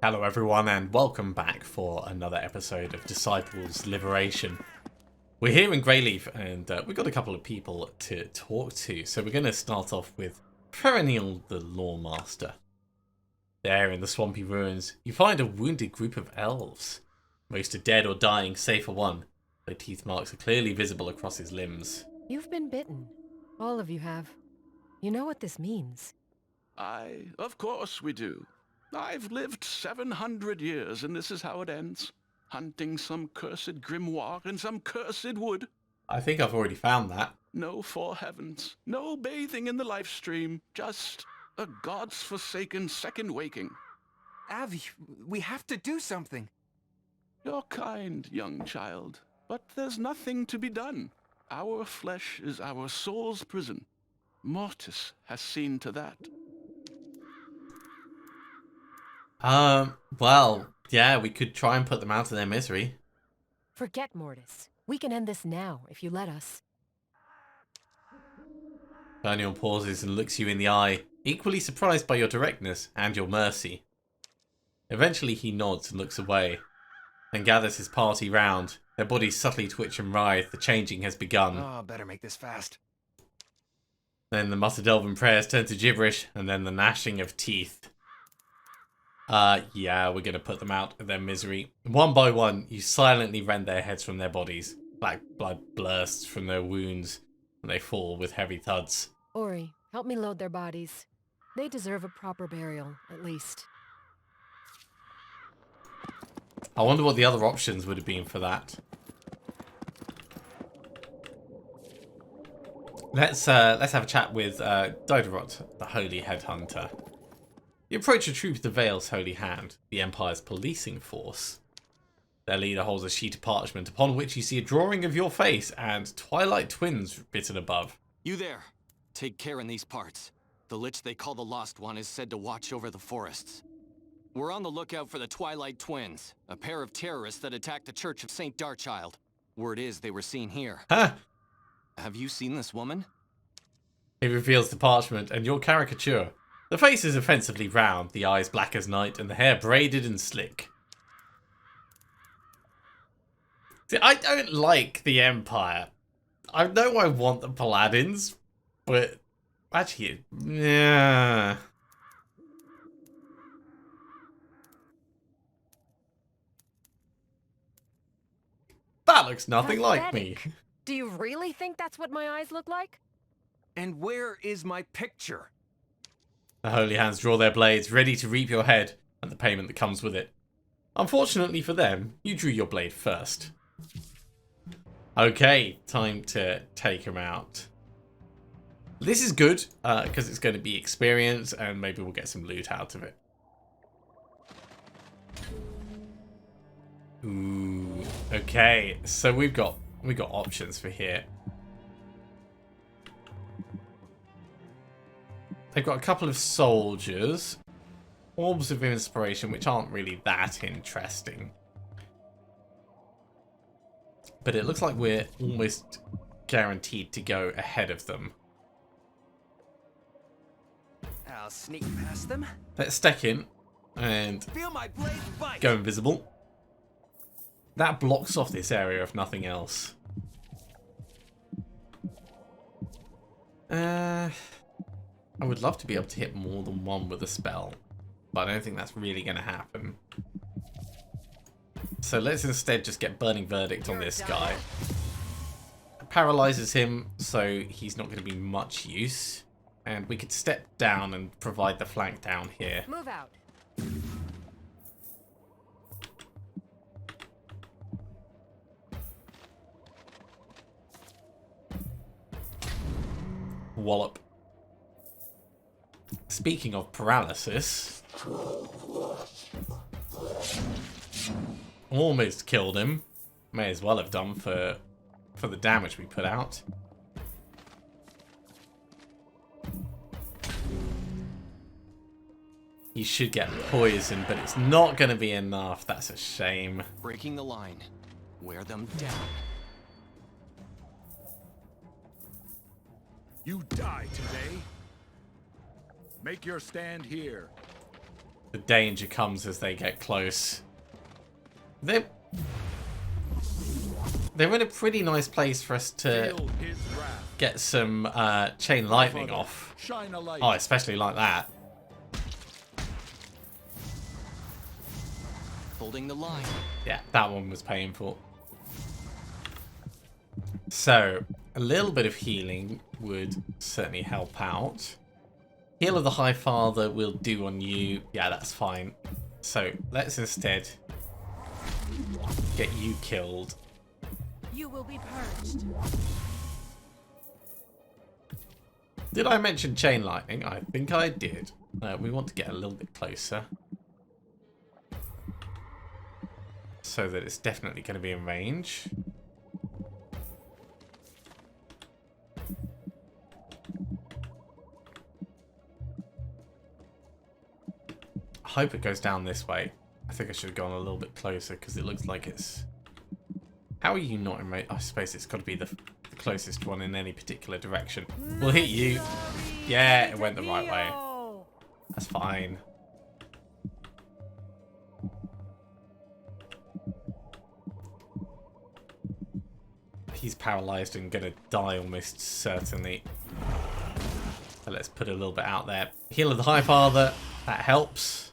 Hello everyone and welcome back for another episode of Disciples Liberation. We're here in Greyleaf and we've got a couple of people to talk to, so we're going to start off with Perennial the Lawmaster. There in the swampy ruins, you find a wounded group of elves. Most are dead or dying save for one, though teeth marks are clearly visible across his limbs. You've been bitten. All of you have. You know what this means. Of course we do. I've lived 700 years, and this is how it ends. Hunting some cursed grimoire in some cursed wood. I think I've already found that. No four heavens, no bathing in the life stream, just a god's forsaken second waking. Avi, we have to do something. You're kind, young child, but there's nothing to be done. Our flesh is our soul's prison. Mortis has seen to that. Well, yeah, we could try and put them out of their misery. Forget Mortis. We can end this now, if you let us. Perennial pauses and looks you in the eye, equally surprised by your directness and your mercy. Eventually he nods and looks away, then gathers his party round. Their bodies subtly twitch and writhe. The changing has begun. Oh, better make this fast. Then the muttered elven prayers turn to gibberish, and then the gnashing of teeth. Yeah, we're gonna put them out of their misery. One by one, you silently rend their heads from their bodies. Black blood bursts from their wounds, and they fall with heavy thuds. Ori, help me load their bodies. They deserve a proper burial, at least. I wonder what the other options would have been for that. Let's have a chat with Dodorot, the Holy Headhunter. You approach a troop of the Vale's Holy Hand, the Empire's policing force. Their leader holds a sheet of parchment upon which you see a drawing of your face and Twilight Twins written above. You there. Take care in these parts. The Lich they call the Lost One is said to watch over the forests. We're on the lookout for the Twilight Twins, a pair of terrorists that attacked the Church of St. Darchild. Word is they were seen here. Huh! Have you seen this woman? He reveals the parchment and your caricature. The face is offensively round, the eyes black as night, and the hair braided and slick. See, I don't like the Empire. I know I want the Paladins, but actually, yeah. That looks nothing like me. Pathetic. Do you really think that's what my eyes look like? And where is my picture? The Holy Hands draw their blades, ready to reap your head and the payment that comes with it. Unfortunately for them, you drew your blade first. Okay, time to take him out. This is good, because it's going to be experience, and maybe we'll get some loot out of it. Ooh, okay, so we've got options for here. They've got a couple of soldiers, orbs of inspiration, which aren't really that interesting. But it looks like we're almost guaranteed to go ahead of them. I'll sneak past them. Let's stack in and Feel my blade bite. go invisible. That blocks off this area if nothing else. I would love to be able to hit more than one with a spell, but I don't think that's really going to happen. So let's instead just get Burning Verdict on this guy. Paralyzes him, so he's not going to be much use. And we could step down and provide the flank down here. Move out. Wallop. Speaking of paralysis, almost killed him. May as well have done for the damage we put out. He should get poisoned, but it's not going to be enough. That's a shame. Breaking the line. Wear them down. You die today. Make your stand here. the danger comes as they get close. They're in a pretty nice place for us to Feel his wrath. get some chain lightning Father, off. Shine a light. Oh, especially like that. Holding the line. Yeah, that one was painful. So, a little bit of healing would certainly help out. Heal of the High Father will do on you. Yeah, that's fine. So, let's instead get you killed. You will be purged. Did I mention chain lightning? I think I did. We want to get a little bit closer. So that it's definitely going to be in range. I hope it goes down this way. I think I should have gone a little bit closer because it looks like it's... How are you not in range? I suppose it's got to be the closest one in any particular direction. We'll hit you. Yeah, it went the right way. That's fine. He's paralyzed and gonna die almost certainly. So let's put a little bit out there. Heal of the High Father. That helps.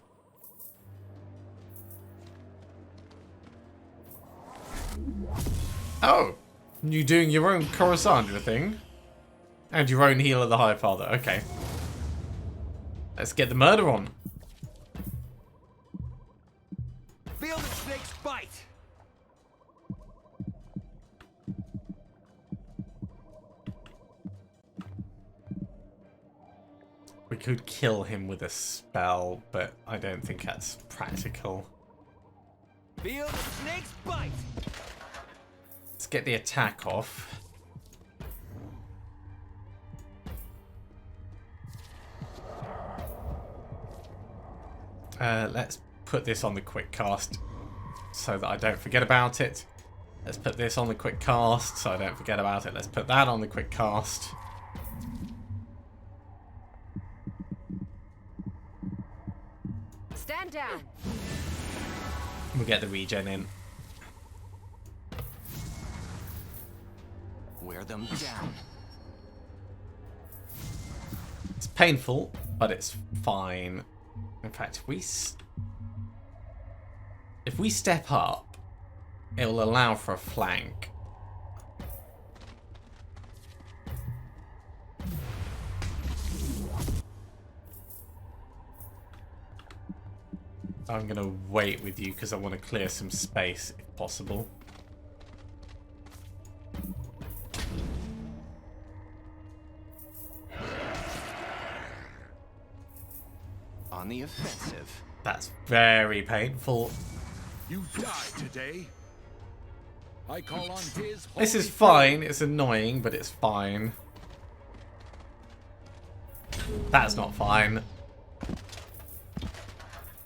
Oh, you doing your own Coruscant thing? And your own Heal of the High Father. Okay. Let's get the murder on. Feel the snake's bite. We could kill him with a spell, but I don't think that's practical. Feel the snake's bite. Let's get the attack off. Let's put this on the quick cast so that I don't forget about it. Let's put this on the quick cast so I don't forget about it. Let's put that on the quick cast. Stand down. We'll get the regen in. Wear them down. It's painful, but it's fine. In fact, if we step up, it will allow for a flank. I'm going to wait with you because I want to clear some space if possible. On the offensive. That's very painful. You die today. I call on his This is holy fine. It's annoying, but it's fine. That's not fine.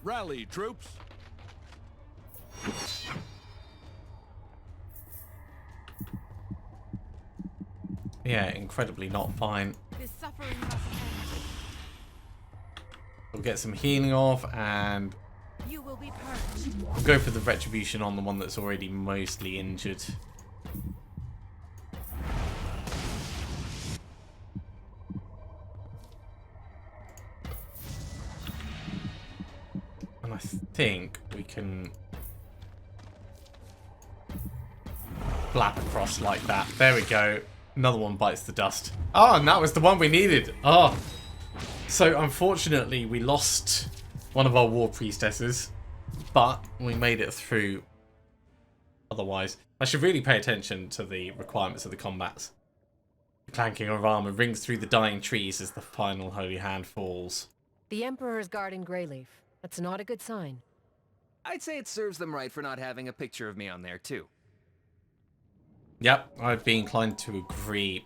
rally, troops. Yeah, incredibly not fine. This suffering must end. We'll get some healing off and You will be purged. we'll go for the retribution on the one that's already mostly injured. And I think we can blap across like that. There we go. Another one bites the dust. Oh, and that was the one we needed. Oh. So, unfortunately, we lost one of our war priestesses, but we made it through otherwise. I should really pay attention to the requirements of the combats. The clanking of armor rings through the dying trees as the final holy hand falls. The Emperor is guarding Greyleaf. That's not a good sign. I'd say it serves them right for not having a picture of me on there, too. Yep, I'd be inclined to agree.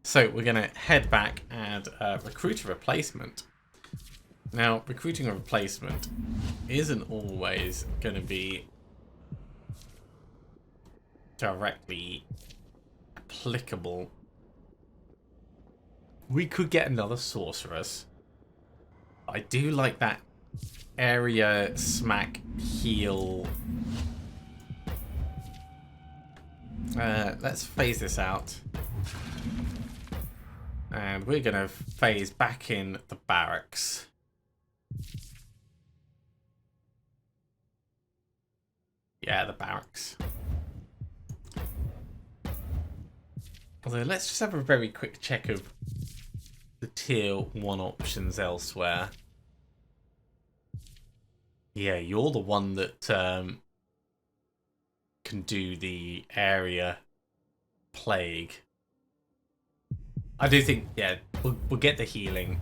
So we're going to head back and recruit a replacement. Now, recruiting a replacement isn't always going to be directly applicable. We could get another sorceress. I do like that area smack heal. Let's phase this out. And we're going to phase back in the barracks. Yeah, the barracks. Although, let's just have a very quick check of the tier 1 options elsewhere. Yeah, you're the one that can do the area plague. I do think, yeah, we'll get the healing.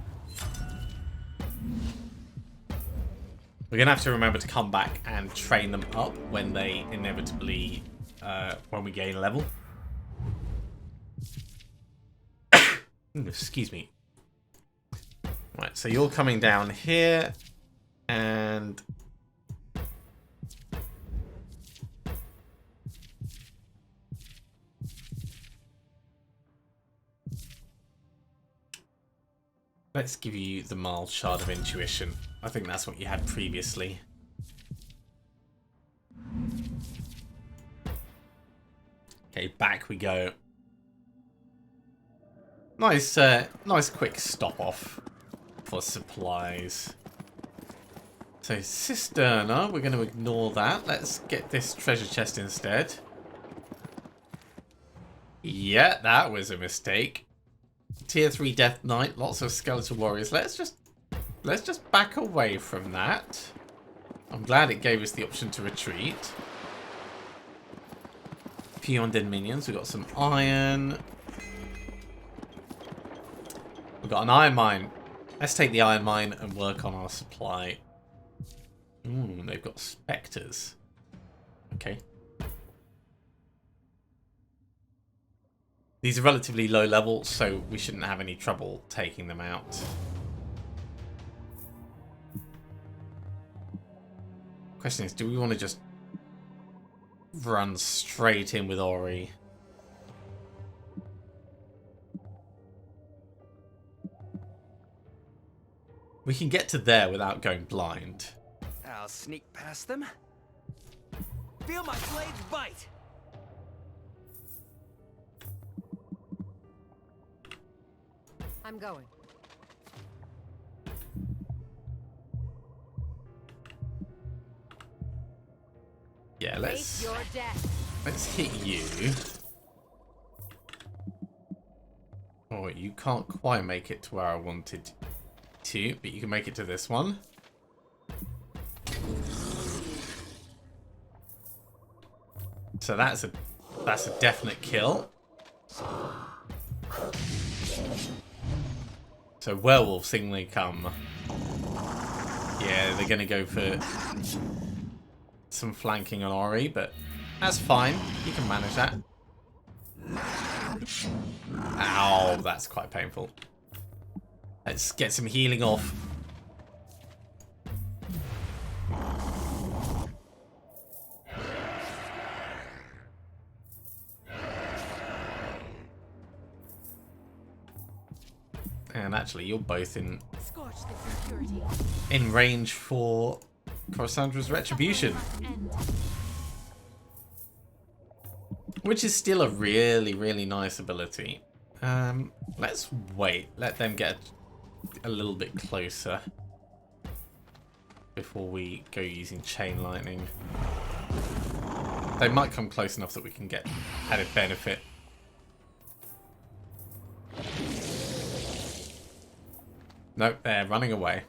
We're going to have to remember to come back and train them up when they inevitably, when we gain level. Excuse me. Right, so you're coming down here, and let's give you the mild shard of intuition. I think that's what you had previously. Okay, back we go. Nice, nice quick stop off for supplies. So Cisterna, we're going to ignore that. Let's get this treasure chest instead. Yeah, that was a mistake. Tier 3 Death Knight, lots of skeletal warriors. Let's just back away from that. I'm glad it gave us the option to retreat. Few undead minions. We've got some iron. We've got an iron mine. Let's take the iron mine and work on our supply. Ooh, they've got spectres. Okay. These are relatively low level, so we shouldn't have any trouble taking them out. Question is, do we want to just run straight in with Ori? We can get to there without going blind. I'll sneak past them. Feel my blades bite! I'm going. Yeah, Face your death. let's hit you. Oh, you can't quite make it to where I wanted to, but you can make it to this one. So that's a definite kill. So werewolf singly come. Yeah, they're gonna go for some flanking on Ori, but that's fine. You can manage that. Ow, that's quite painful. Let's get some healing off. And actually, you're both in range for Corsandra's Retribution, which is still a really, really nice ability. Let's wait. Let them get a little bit closer before we go using Chain Lightning. They might come close enough that we can get added benefit. Nope, they're running away.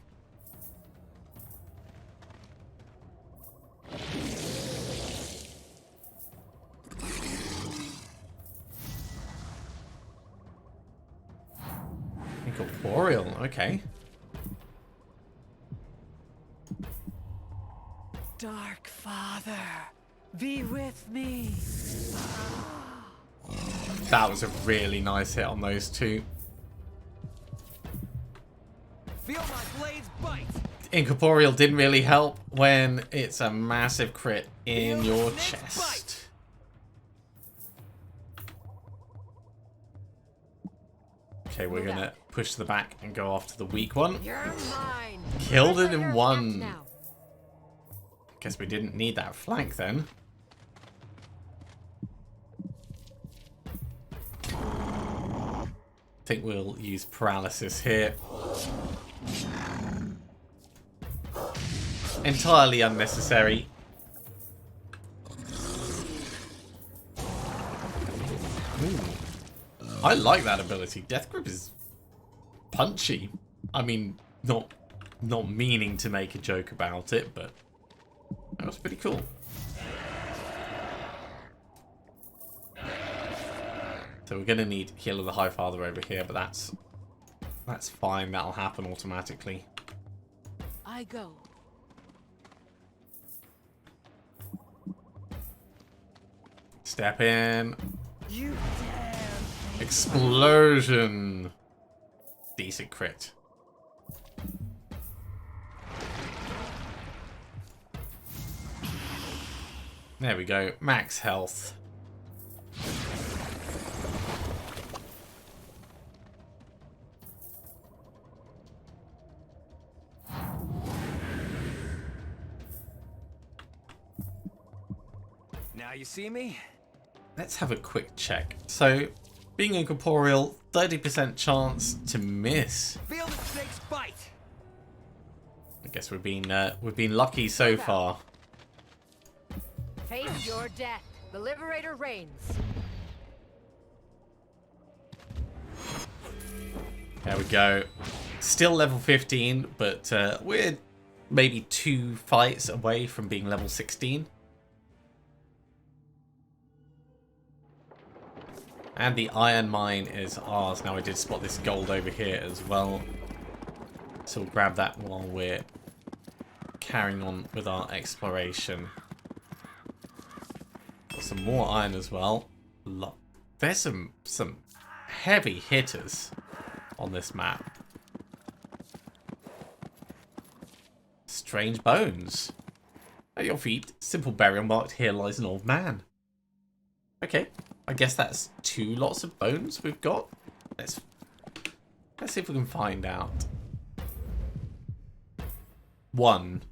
Incorporeal, okay. Dark Father, be with me. That was a really nice hit on those two. Feel my blades bite! Incorporeal didn't really help when it's a massive crit in Feel your the snake chest. Okay, we're Move gonna out. push to the back and go after the weak one. You're mine. Killed it in Liberator, one. act now. Guess we didn't need that flank then. I think we'll use paralysis here. Entirely unnecessary. Ooh. I like that ability. Death Grip is punchy. I mean, not meaning to make a joke about it, but that was pretty cool. So we're gonna need Heal of the High Father over here, but that's fine. That'll happen automatically. I go. Step in. You dare. Explosion. Decent crit. There we go. Max health. Now you see me? Let's have a quick check. So, being incorporeal, 30% chance to miss. Feel the snake's bite! I guess we've been lucky so far. Face your death. The Liberator reigns. There we go. Still level 15, but we're maybe 2 fights away from being level 16. And the iron mine is ours. Now, I did spot this gold over here as well. So we'll grab that while we're carrying on with our exploration. Got some more iron as well. There's some heavy hitters on this map. Strange bones. At your feet, simple burial marked, here lies an old man. Okay, I guess that's 2 lots of bones we've got. Let's see if we can find out. 1.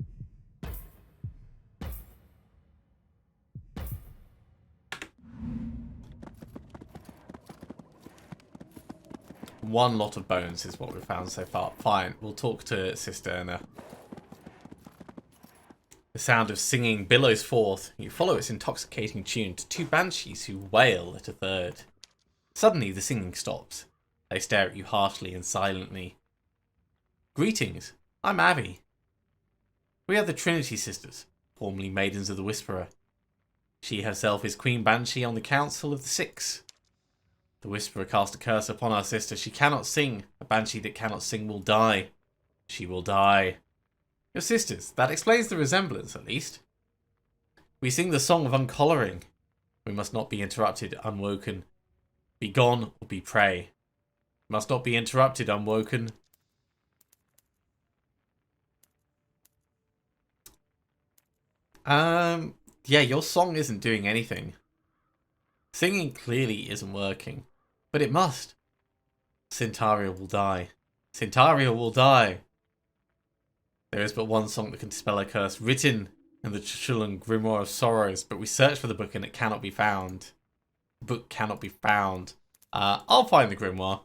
One lot of bones is what we've found so far. Fine, we'll talk to Cisterna. The sound of singing billows forth. You follow its intoxicating tune to 2 banshees who wail at a third. Suddenly the singing stops. They stare at you harshly and silently. Greetings, I'm Abby. We are the Trinity Sisters, formerly Maidens of the Whisperer. She herself is Queen Banshee on the Council of the Six. The Whisperer cast a curse upon our sister. She cannot sing. A banshee that cannot sing will die. She will die. Your sisters. That explains the resemblance, at least. We sing the song of uncollaring. We must not be interrupted, unwoken. Be gone or be prey. Must not be interrupted, unwoken. Yeah, your song isn't doing anything. Singing clearly isn't working. But it must. Centaria will die. Centaria will die. There is but one song that can dispel a curse, written in the Chulun Grimoire of Sorrows, but we searched for the book and it cannot be found. The book cannot be found. I'll find the grimoire.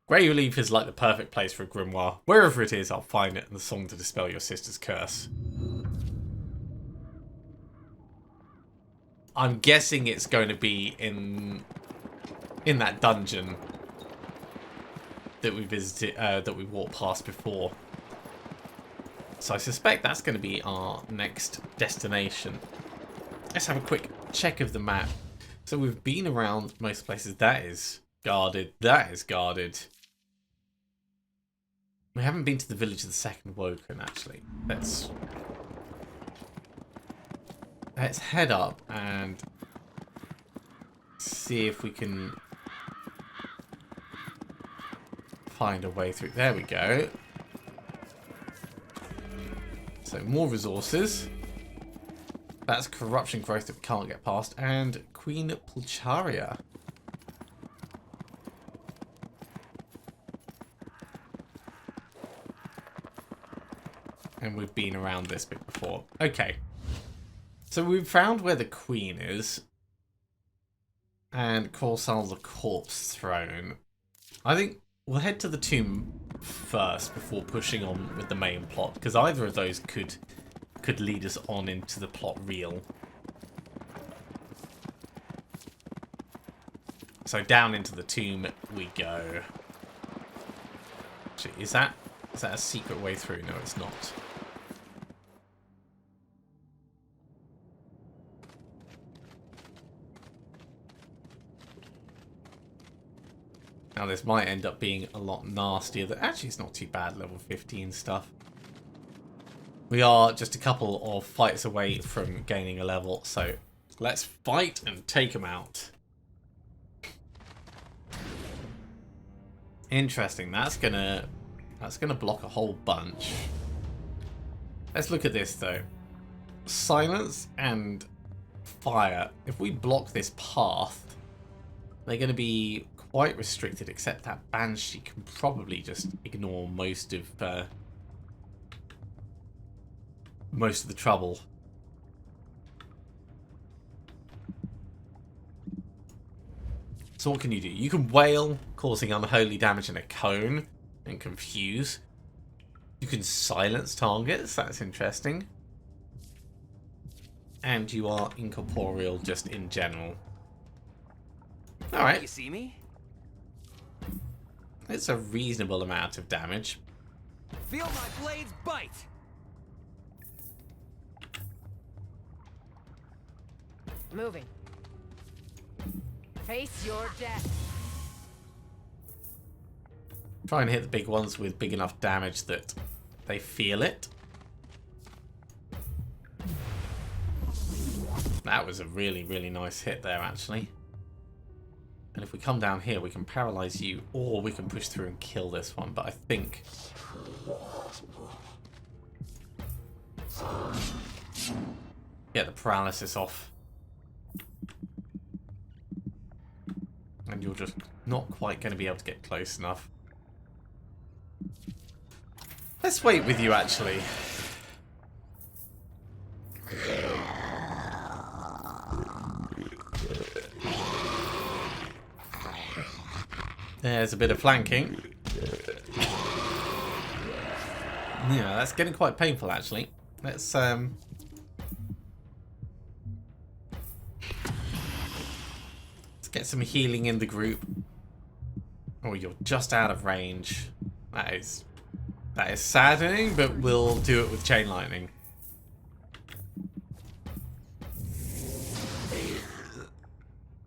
Greyleaf is like the perfect place for a grimoire. Wherever it is, I'll find it and the song to dispel your sister's curse. I'm guessing it's going to be in that dungeon that we visited, that we walked past before. So I suspect that's going to be our next destination. Let's have a quick check of the map. So we've been around most places. That is guarded. That is guarded. We haven't been to the village of the Second Woken, actually. Let's head up and see if we can find a way through. There we go. So more resources. That's corruption growth that we can't get past. And Queen Pulcharia. And we've been around this bit before. Okay. So we've found where the queen is. And Corsal's a corpse throne. I think we'll head to the tomb first before pushing on with the main plot. Because either of those could lead us on into the plot reel. So down into the tomb we go. Actually, is that a secret way through? No, it's not. Now this might end up being a lot nastier. Actually, it's not too bad, level 15 stuff. We are just a couple of fights away from gaining a level, so let's fight and take them out. Interesting. That's gonna block a whole bunch. Let's look at this though. Silence and fire. If we block this path, they're going to be quite restricted. Except that Banshee can probably just ignore most of the trouble. So what can you do? You can wail, causing unholy damage in a cone and confuse. You can silence targets, that's interesting. And you are incorporeal just in general. Alright. You see me? It's a reasonable amount of damage. Feel my blades bite! Moving. Face your death. Try and hit the big ones with big enough damage that they feel it. That was a really, really nice hit there, actually. And if we come down here, we can paralyze you, or we can push through and kill this one. But I think... get the paralysis off. And you're just not quite going to be able to get close enough. Let's wait with you, actually. There's a bit of flanking. Yeah, that's getting quite painful, actually. Let's get some healing in the group. Oh, you're just out of range. That is saddening, but we'll do it with chain lightning.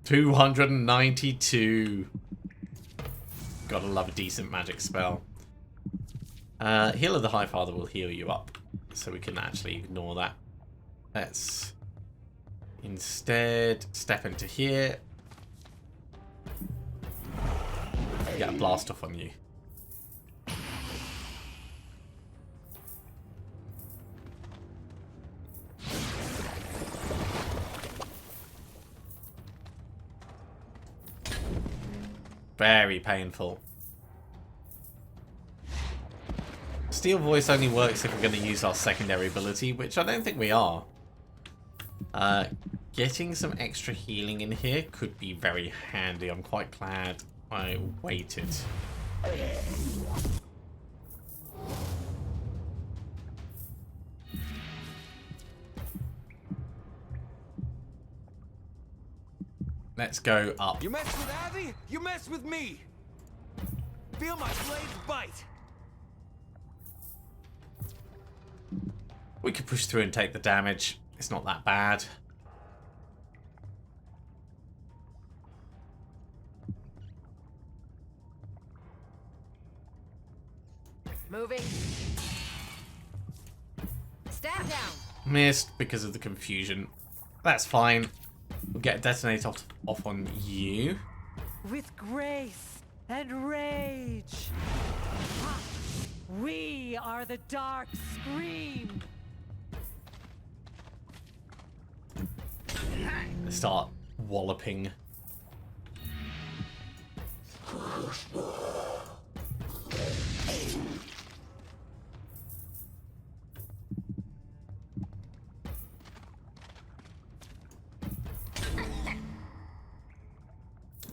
$292. Gotta love a decent magic spell. Heal of the High Father will heal you up, so we can actually ignore that. Let's instead step into here. Get a blast off on you. Very painful. Steel Voice only works if we're going to use our secondary ability, which I don't think we are. Getting some extra healing in here could be very handy. I'm quite glad I waited. Let's go up. You mess with Abby, you mess with me! Feel my blades bite! We could push through and take the damage. It's not that bad. Moving. Stand down. Missed because of the confusion. That's fine. We'll get a detonate off on you. With grace and rage. Ha! We are the Dark Scream. Start walloping.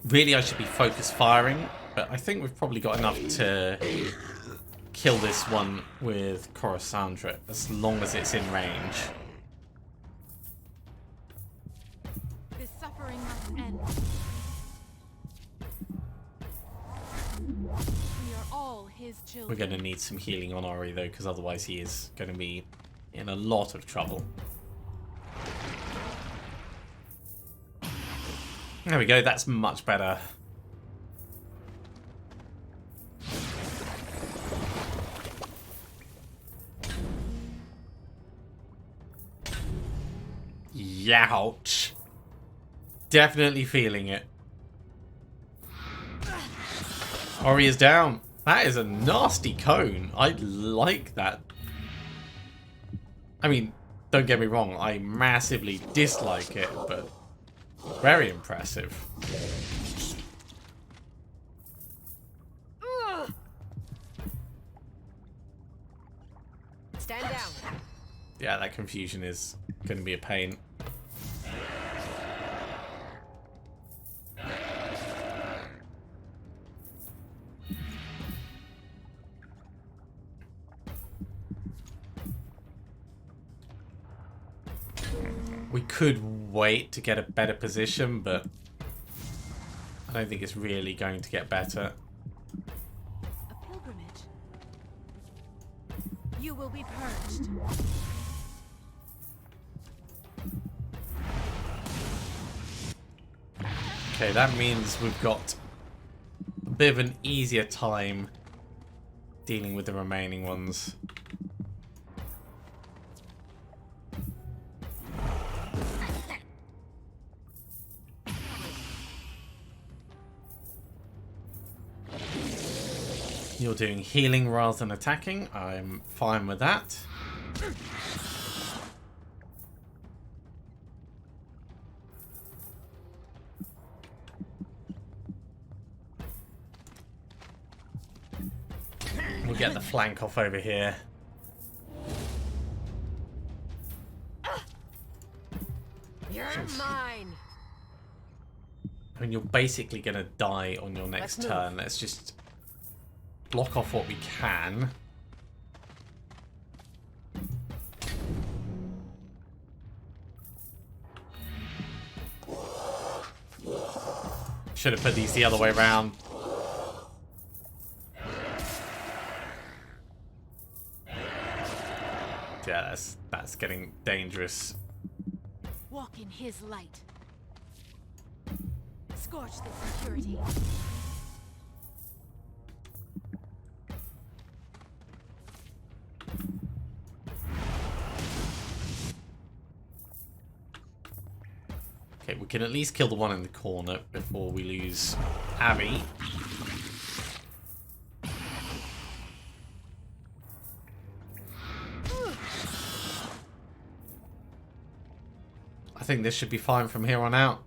Really, I should be focus firing, but I think we've probably got enough to kill this one with Coruscant as long as it's in range. This suffering must end. We are all his children. We're going to need some healing on Ori though, because otherwise he is going to be in a lot of trouble. There we go, that's much better. Youch. Definitely feeling it. Ori is down. That is a nasty cone. I like that. I mean, don't get me wrong, I massively dislike it, but very impressive. Stand down. Yeah, that confusion is going to be a pain. We could wait to get a better position, but I don't think it's really going to get better. A pilgrimage. You will be purged. Okay, that means we've got a bit of an easier time dealing with the remaining ones. You're doing healing rather than attacking. I'm fine with that. We'll get the flank off over here. You're mine. I mean, you're basically going to die on your next Let's turn. Let's just block off what we can. Should have put these the other way around. Yeah, that's getting dangerous. Walk in his light. Scorch this impurity. Okay, we can at least kill the one in the corner before we lose Abby. I think this should be fine from here on out.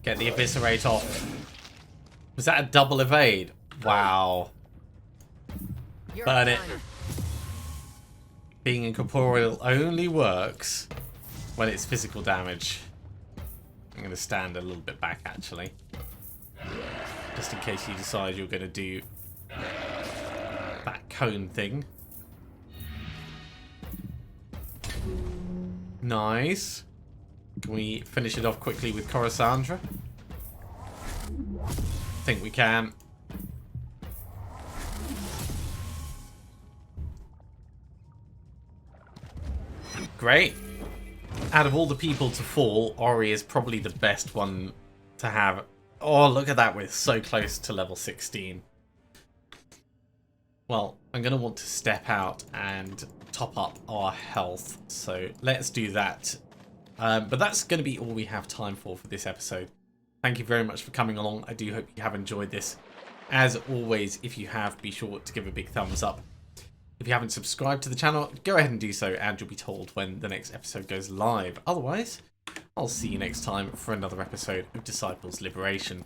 Get the Eviscerate off. Was that a double evade? Wow. You're Burn it. done. Being incorporeal only works when it's physical damage. I'm going to stand a little bit back, actually. Just in case you decide you're going to do that cone thing. Nice. Can we finish it off quickly with Coruscant? I think we can. Great. Out of all the people to fall, Ori is probably the best one to have. Oh, look at that. We're so close to level 16. Well, I'm going to want to step out and top up our health. So let's do that. But that's going to be all we have time for this episode. Thank you very much for coming along. I do hope you have enjoyed this. As always, if you have, be sure to give a big thumbs up. If you haven't subscribed to the channel, go ahead and do so, and you'll be told when the next episode goes live. Otherwise, I'll see you next time for another episode of Disciples Liberation.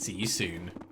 See you soon.